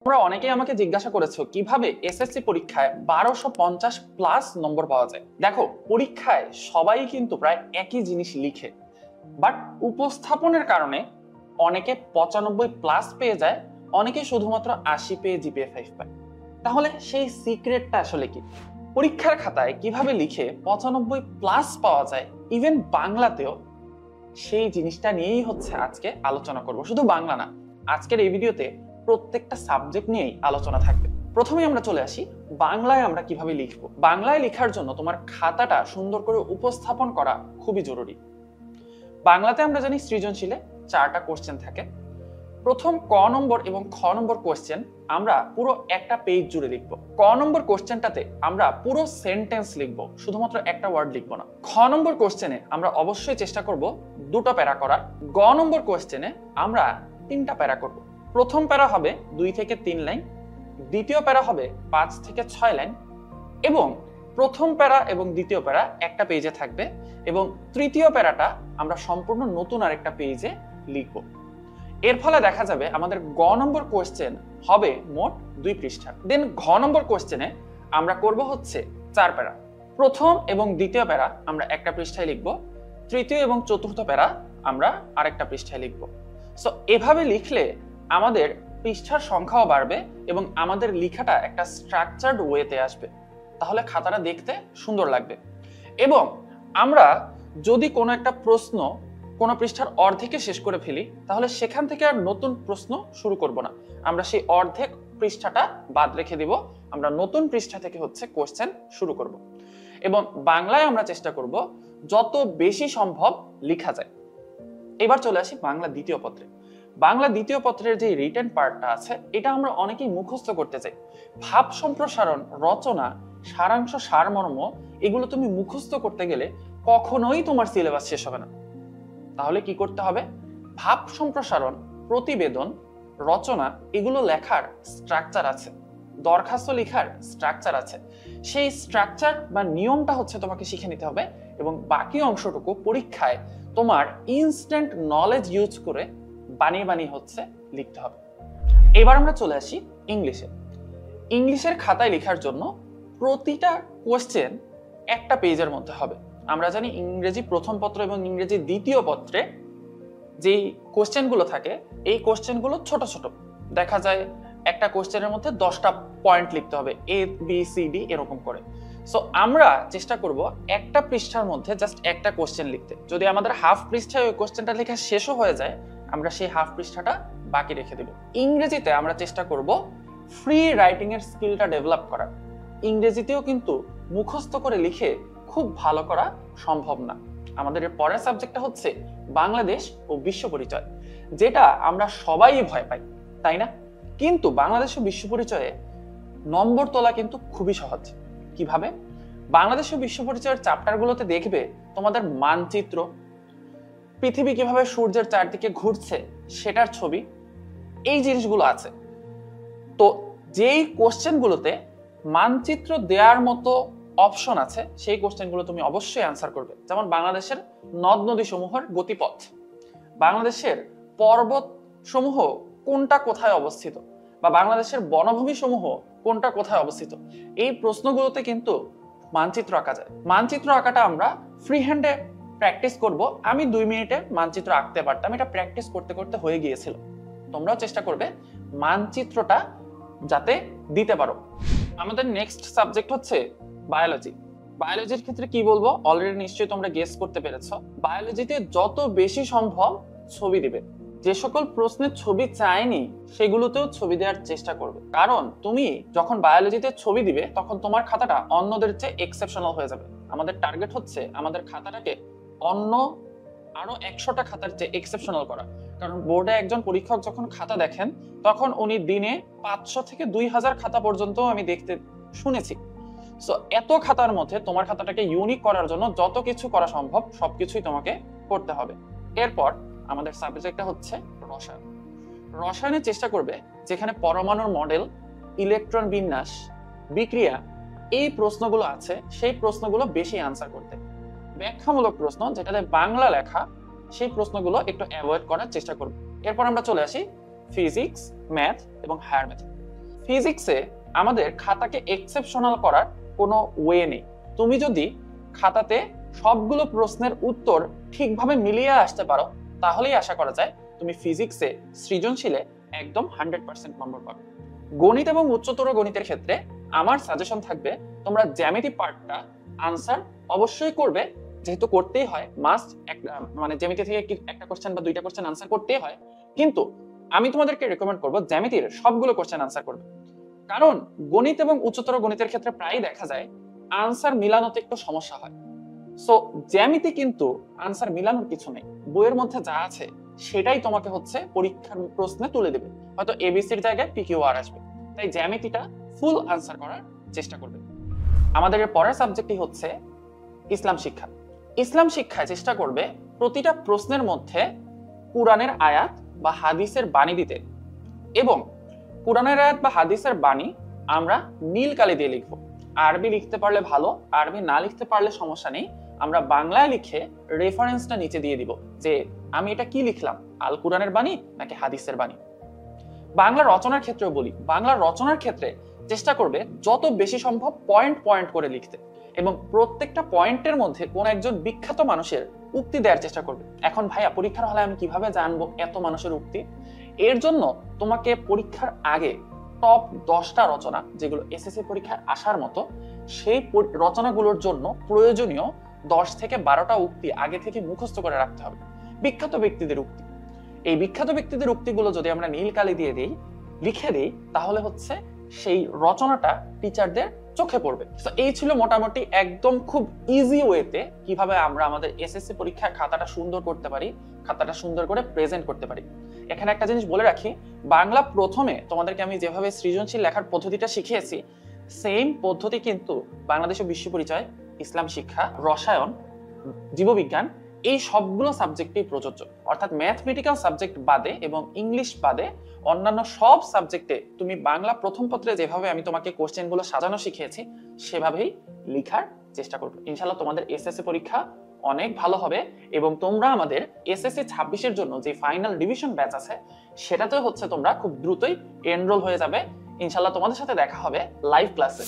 তোমরা অনেকেই আমাকে জিজ্ঞাসা করেছো কিভাবে এসএসসি পরীক্ষায় 1250 প্লাস নম্বর পাওয়া যায়। দেখো, পরীক্ষায় সবাই কিন্তু প্রায় একই জিনিস লিখে, বাট উপস্থাপনের কারণে অনেকে 95 প্লাস পেয়ে যায়, অনেকে শুধুমাত্র 80 পেয়ে জিপিএ 5 পায়। তাহলে সেই সিক্রেটটা আসলে কি? পরীক্ষার খাতায় কিভাবে লিখে 95 প্লাস পাওয়া যায় ইভেন বাংলাতেও, সেই জিনিসটা নিয়েই হচ্ছে আজকে আলোচনা করব। শুধু বাংলা না, আজকের এই ভিডিওতে প্রত্যেকটা সাবজেক্ট নিয়েই আলোচনা থাকবে। প্রথমেই আমরা চলে আসি বাংলায় আমরা কিভাবে লিখবো। বাংলায় লেখার জন্য তোমার খাতাটা সুন্দর করে উপস্থাপন করা খুবই জরুরি। বাংলাতে আমরা জানি সৃজনশীলে 4টা কোশ্চেন থাকে। প্রথম ক নম্বর এবং খ নম্বর কোশ্চেন আমরা পুরো একটা পেজ জুড়ে লিখব। ক নম্বর কোশ্চেনটাতে আমরা পুরো সেন্টেন্স লিখব, শুধুমাত্র একটা ওয়ার্ড লিখব না। খ নম্বর কোশ্চেনে আমরা অবশ্যই চেষ্টা করব 2টো প্যারা করার। গ নম্বর কোশ্চেনে আমরা 3টা প্যারা করব। প্রথম প্যারা হবে 2 থেকে 3 লাইন, দ্বিতীয় প্যারা হবে 5 থেকে 6 লাইন, এবং প্রথম প্যারা এবং দ্বিতীয় প্যারা একটা পেজে থাকবে, এবং তৃতীয় প্যারাটা আমরা সম্পূর্ণ নতুন আরেকটা পেজে লিখব। এর ফলে দেখা যাবে আমাদের গ নম্বর কোশ্চেন হবে মোট 2 পৃষ্ঠা। দেন ঘ নম্বর কোশ্চেনে আমরা করব হচ্ছে 4 প্যারা। প্রথম এবং দ্বিতীয় প্যারা আমরা একটা পৃষ্ঠায় লিখব, তৃতীয় এবং চতুর্থ প্যারা আমরা আরেকটা পৃষ্ঠায় লিখব। সো এভাবে লিখলে আমাদের পৃষ্ঠার সংখ্যাও বাড়বে এবং আমাদের লেখাটা একটা স্ট্রাকচারড ওয়েতে আসবে, তাহলে খাতাটা দেখতে সুন্দর লাগবে। এবং আমরা যদি কোনো একটা প্রশ্ন কোনো পৃষ্ঠার অর্ধেকে শেষ করে ফেলি, তাহলে সেখান থেকে আর নতুন প্রশ্ন শুরু করব না, আমরা সেই অর্ধেক পৃষ্ঠাটা বাদ রেখে দিব, আমরা নতুন পৃষ্ঠা থেকে হচ্ছে কোশ্চেন শুরু করব। এবং বাংলায় আমরা চেষ্টা করব যত বেশি সম্ভব লেখা যায়। এবার চলে আসি বাংলা দ্বিতীয় পত্রে। বাংলা দ্বিতীয় পত্রের যে রিটেন পার্টটা আছে, এটা আমরা অনেকেই মুখস্থ করতে চাই। ভাব সম্প্রসারণ, রচনা, সারাংশ, সারমর্ম, এগুলো তুমি মুখস্থ করতে গেলে কখনোই তোমার সিলেবাস শেষ হবে না। তাহলে কি করতে হবে? ভাব সম্প্রসারণ, প্রতিবেদন, রচনা, এগুলো লেখার স্ট্রাকচার আছে, দরখাস্ত লেখার স্ট্রাকচার আছে। সেই স্ট্রাকচার বা নিয়মটা হচ্ছে তোমাকে শিখে নিতে হবে, এবং বাকি অংশটুকু পরীক্ষায় তোমার ইনস্ট্যান্ট নলেজ ইউজ করে বানিয়ে বানিয়ে হচ্ছে লিখতে হবে। এবার আমরা চলে আসি ইংলিশে। ইংলিশের খাতায় লেখার জন্য প্রতিটা কোশ্চেন একটা পেজের মধ্যে হবে। আমরা জানি ইংরেজি প্রথম পত্র এবং ইংরেজি দ্বিতীয় পত্রে যেই কোশ্চেনগুলো থাকে, এই কোশ্চেনগুলো ছোট ছোট দেখা যায়। একটা কোশ্চেনের মধ্যে 10টা পয়েন্ট লিখতে হবে, এ বি সি ডি এরকম করে। সো আমরা চেষ্টা করব একটা পৃষ্ঠার মধ্যে জাস্ট একটা কোশ্চেন লিখতে। যদি আমাদের হাফ পৃষ্ঠায় ওই কোশ্চেনটা লেখা শেষও হয়ে যায়, আমরা সেই হাফ পৃষ্ঠাটা বাকি রেখে দেব। ইংরেজিতে আমরা চেষ্টা করব ফ্রি রাইটিং এর স্কিলটা ডেভেলপ করার। ইংরেজিতেও কিন্তু মুখস্থ করে লিখে খুব ভালো করা সম্ভব না। আমাদের এর পরের সাবজেক্টটা হচ্ছে বাংলাদেশ ও বিশ্ব পরিচয়, যেটা আমরা সবাই ভয় পাই, তাই না? কিন্তু বাংলাদেশ ও বিশ্ব পরিচয়ে নম্বর তোলা কিন্তু খুবই সহজ। কিভাবে? বাংলাদেশ ও বিশ্ব পরিচয়ের চ্যাপ্টারগুলোতে দেখবে তোমাদের মানচিত্র, পৃথিবী কিভাবে সূর্যের চারদিকে ঘুরছে সেটার ছবি, এই জিনিসগুলো আছে। তো যেই কোশ্চেনগুলোতে মানচিত্র দেওয়ার মতো অপশন আছে, সেই কোশ্চেনগুলো তুমি অবশ্যই আনসার করবে। যেমন বাংলাদেশের নদ নদী সমূহের গতিপথ, বাংলাদেশের পর্বত সমূহ কোনটা কোথায় অবস্থিত, বা বাংলাদেশের বনভূমি সমূহ কোনটা কোথায় অবস্থিত, এই প্রশ্নগুলোতে কিন্তু মানচিত্র আঁকা যায়। মানচিত্র আঁকাটা আমরা ফ্রি হ্যান্ডে প্র্যাকটিস করব। আমি 2 মিনিটে মানচিত্র আঁকতে পারতাম, এটা প্র্যাকটিস করতে করতে হয়ে গিয়েছিল। তোমরাও চেষ্টা করবে মানচিত্রটা যাতে দিতে পারো। আমাদের নেক্সট সাবজেক্ট হচ্ছে বায়োলজি। বায়োলজির ক্ষেত্রে কি বলবো অলরেডি নিশ্চয়ই তোমরা গেস করতে পেরেছো। বায়োলজিতে যত বেশি সম্ভব ছবি দিবে। যে সকল প্রশ্নের ছবি চায়নি সেগুলোতেও ছবি দেওয়ার চেষ্টা করবে, কারণ তুমি যখন বায়োলজিতে ছবি দিবে তখন তোমার খাতাটা অন্যদের চেয়ে এক্সেপশনাল হয়ে যাবে। আমাদের টার্গেট হচ্ছে আমাদের খাতাটাকে অন্য আরো 100টা খাতার চেয়ে এক্সেপশনাল করা। কারণ বোর্ডে একজন পরীক্ষক যখন খাতা দেখেন, তখন উনি দিনে 500 থেকে 2000 খাতা পর্যন্ত আমি দেখতে শুনেছি। সো এত খাতার মধ্যে তোমার খাতাটাকে ইউনিক করার জন্য যত কিছু করা সম্ভব সবকিছুই তোমাকে করতে হবে। এরপর আমাদের সাবজেক্টটা হচ্ছে রসায়ন। রসায়নে চেষ্টা করবে যেখানে পরমাণুর মডেল, ইলেকট্রন বিন্যাস, বিক্রিয়া, এই প্রশ্নগুলো আছে সেই প্রশ্নগুলো বেশি আনসার করতে। ব্যাখ্যামূলক প্রশ্ন যেটাতে বাংলা লেখা, সেই প্রশ্নগুলো একটু অ্যাভয়েড করার চেষ্টা করবে। এরপর আমরা চলে আসি ফিজিক্স, ম্যাথ এবং হায়ার ম্যাথ। ফিজিক্সে আমাদের খাতাকে এক্সেপশনাল করার কোনো ওয়ে নেই। তুমি যদি খাতাতে সবগুলো প্রশ্নের উত্তর ঠিকভাবে মিলিয়ে আসতে পারো, তাহলেই আশা করা যায় তুমি ফিজিক্সে সৃজনশীলে একদম 100% নম্বর পাবে। গণিত এবং উচ্চতর গণিতের ক্ষেত্রে আমার সাজেশন থাকবে, তোমরা জ্যামিতি পার্টটা আনসার অবশ্যই করবে, যেহেতু করতেই হয়, মাস্ট মানে জ্যামিতি থেকে একটা কোশ্চেন বা দুইটা কোশ্চেন আনসার করতেই হয়। কিন্তু আমি তোমাদেরকে রেকমেন্ড করবো জ্যামিতির সবগুলো কোশ্চেন আনসার করবে, কারণ গণিত এবং উচ্চতর গণিতের ক্ষেত্রে প্রায়ই দেখা যায় আনসার মিলানোতে একটু সমস্যা হয়। সো জ্যামিতি কিন্তু আনসার মিলানোর কিছু নেই, বইয়ের মধ্যে যা আছে সেটাই তোমাকে হচ্ছে পরীক্ষার প্রশ্নে তুলে দেবে, হয়তো এবিসির জায়গায় পিকিউআর আসবে। তাই জ্যামিতিটা ফুল আনসার করার চেষ্টা করবে। আমাদের এর পরের সাবজেক্টই হচ্ছে ইসলাম শিক্ষা। ইসলাম শিক্ষায় চেষ্টা করবে প্রতিটা প্রশ্নের মধ্যে কুরআনের আয়াত বা হাদিসের বাণী দিতে, এবং কুরআনের আয়াত বা হাদিসের বাণী আমরা নীল কালি দিয়ে লিখবো। আরবি লিখতে পারলে ভালো, আরবি না লিখতে পারলে সমস্যা নেই, আমরা বাংলায় লিখে রেফারেন্সটা নিচে দিয়ে দিব যে আমি এটা কি লিখলাম, আল কুরআনের বাণী নাকি হাদিসের বাণী। বাংলা রচনার ক্ষেত্রেও বলি, বাংলা রচনার ক্ষেত্রে চেষ্টা করবে যত বেশি সম্ভব পয়েন্ট পয়েন্ট করে লিখতে, এবং প্রত্যেকটা পয়েন্টের মধ্যে কোন একজন বিখ্যাত মানুষের উক্তি দেওয়ার চেষ্টা করবে। এখন ভাইয়া পরীক্ষার হলে আমি কিভাবে জানবো এত মানুষের উক্তি? এর জন্য তোমাকে পরীক্ষার আগে টপ 10টা রচনা যেগুলো এসএসসি পরীক্ষায় আসার মতো, সেই রচনাগুলোর জন্য প্রয়োজনীয় 10 থেকে 12টা উক্তি আগে থেকে মুখস্থ করে রাখতে হবে, বিখ্যাত ব্যক্তিদের উক্তি। এই বিখ্যাত ব্যক্তিদের উক্তিগুলো যদি আমরা নীল কালি দিয়ে দিই, লিখে দিই, তাহলে হচ্ছে সেই রচনাটা টিচারদের চোখে পড়বে। তো এই ছিল মোটামুটি একদম খুব ইজি ওয়েতে কিভাবে আমরা আমাদের এসএসসি পরীক্ষার খাতাটা সুন্দর করতে পারি, খাতাটা সুন্দর করে প্রেজেন্ট করতে পারি। এখানে একটা জিনিস বলে রাখি, বাংলা প্রথমে তোমাদেরকে আমি যেভাবে সৃজনশীল লেখার পদ্ধতিটা শিখিয়েছি, সেম পদ্ধতি কিন্তু বাংলাদেশ ও বিশ্ব পরিচয়, ইসলাম শিক্ষা, রসায়ন, জীববিজ্ঞান এই সবগুলো সাবজেক্টেই প্রযোজ্য। অর্থাৎ ম্যাথমেটিক্যাল সাবজেক্ট বাদে এবং ইংলিশ বাদে অন্যান্য সব সাবজেক্টে তুমি বাংলা প্রথম পত্রে যেভাবে আমি তোমাকে কোশ্চেনগুলো সাজানো শিখিয়েছি সেভাবেই লেখার চেষ্টা করবে। ইনশাআল্লাহ তোমাদের এসএসসি পরীক্ষা অনেক ভালো হবে, এবং তোমরা আমাদের এসএসসি 26-এর জন্য যে ফাইনাল ডিভিশন ব্যাচ আছে সেটাতে হচ্ছে তোমরা খুব দ্রুতই এনরোল হয়ে যাবে। ইনশাআল্লাহ তোমাদের সাথে দেখা হবে লাইভ ক্লাসে।